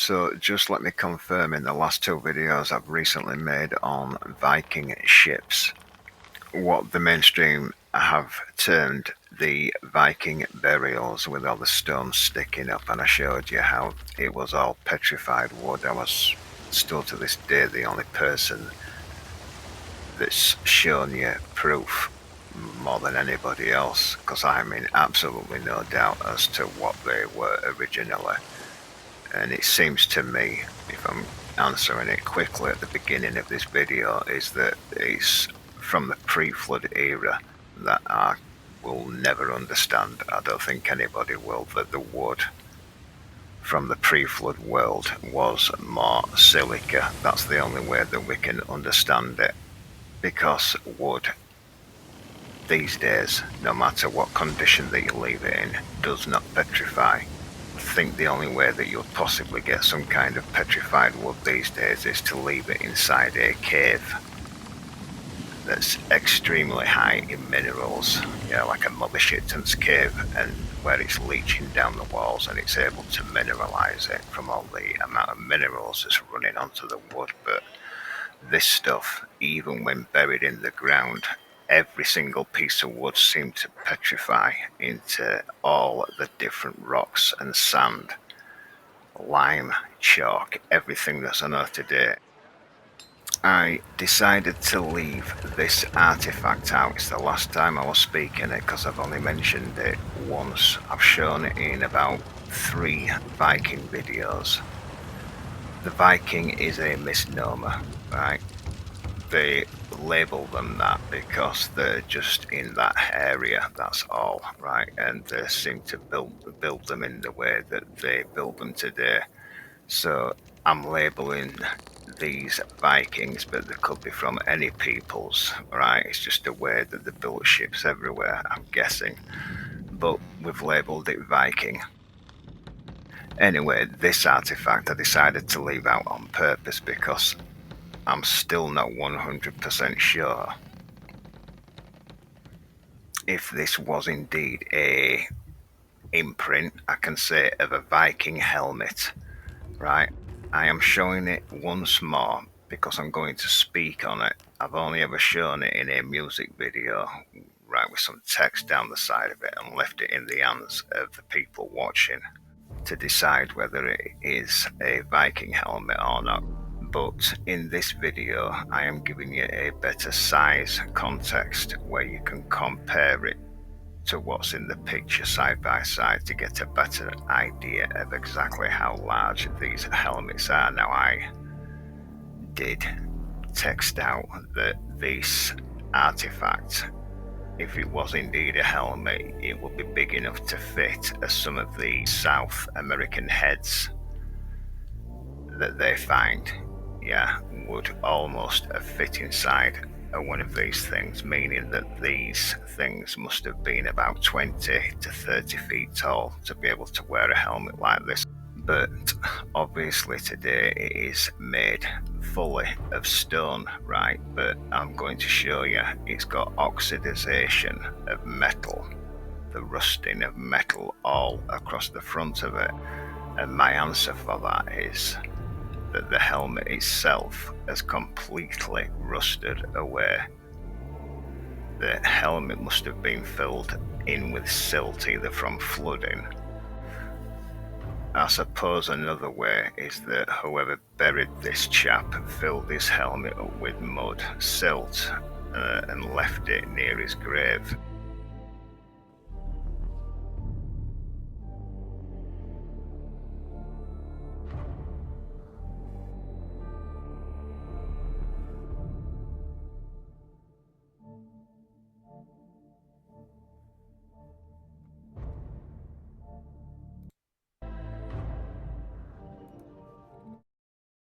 So just let me confirm, in the last two videos I've recently made on Viking ships, what the mainstream have termed the Viking burials with all the stones sticking up, and I showed you how it was all petrified wood. I was still to this day the only person that's shown you proof more than anybody else, because I'm in absolutely no doubt as to what they were originally. And it seems to me, if I'm answering it quickly at the beginning of this video, is that it's from the pre-flood era that I will never understand. I don't think anybody will, that the wood from the pre-flood world was more silica. That's the only way that we can understand it, because wood these days, no matter what condition that you leave it in, does not petrify. I think the only way that you'll possibly get some kind of petrified wood these days is to leave it inside a cave that's extremely high in minerals, like a mother shitton's cave, and where it's leaching down the walls and it's able to mineralize it from all the amount of minerals that's running onto the wood. But this stuff, even when buried in the ground, every single piece of wood seemed to petrify into all the different rocks and sand, lime, chalk, everything that's on Earth today. I decided to leave this artifact out. It's the last time I was speaking it, because I've only mentioned it once. I've shown it in about 3 Viking videos. The Viking is a misnomer, right? They label them that because they're just in that area, that's all, right? And they seem to build them in the way that they build them today. So I'm labeling these Vikings, but they could be from any peoples, right? It's just the way that they built ships everywhere, I'm guessing. But we've labeled it Viking. Anyway, this artifact I decided to leave out on purpose because I'm still not 100% sure if this was indeed a imprint, I can say, of a Viking helmet, right? I am showing it once more because I'm going to speak on it. I've only ever shown it in a music video, right, with some text down the side of it, and left it in the hands of the people watching to decide whether it is a Viking helmet or not. But in this video, I am giving you a better size context where you can compare it to what's in the picture side by side to get a better idea of exactly how large these helmets are. Now, I did text out that this artifact, if it was indeed a helmet, it would be big enough to fit as some of the South American heads that they find, would almost have fit inside one of these things, meaning that these things must have been about 20 to 30 feet tall to be able to wear a helmet like this. But obviously today it is made fully of stone, right? But I'm going to show you it's got oxidization of metal, the rusting of metal all across the front of it. And my answer for that is that the helmet itself has completely rusted away. The helmet must have been filled in with silt, either from flooding. I suppose another way is that whoever buried this chap filled his helmet up with mud, silt, and left it near his grave.